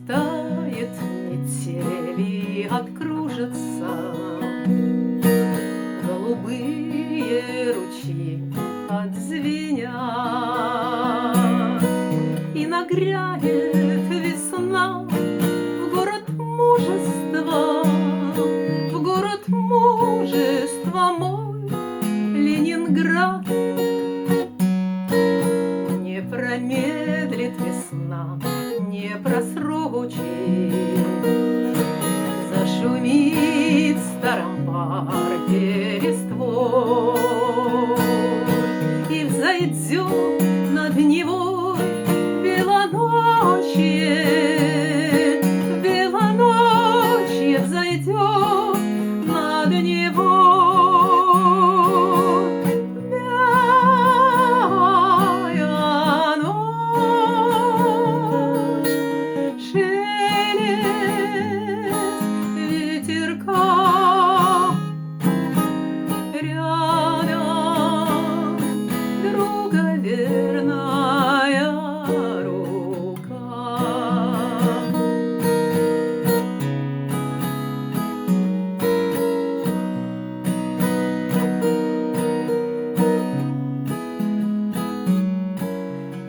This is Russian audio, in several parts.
Растает метели, откружатся голубые ручьи отзвенят, и нагрянет весна в город мужества, в город мужества мой Ленинград. Не промедлит весна, не просрочит, зашумит в старом парке листвой, и взойдет над Невой белоночье, белоночье взойдет над Невой.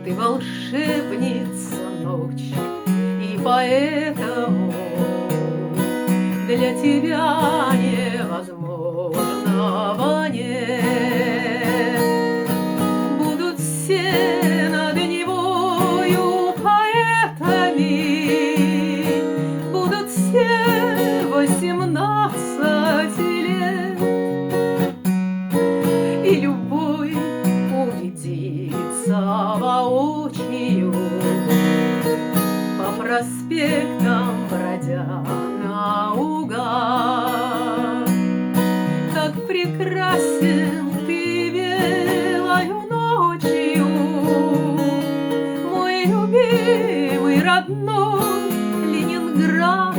Ты волшебница ночи, и поэтому для тебя невозможного нет. Будут все над Невою поэтами, будут все 18 лет, и любой убедится воочию, по проспектам бродя наугад, как прекрасен ты белою ночью, мой любимый родной Ленинград.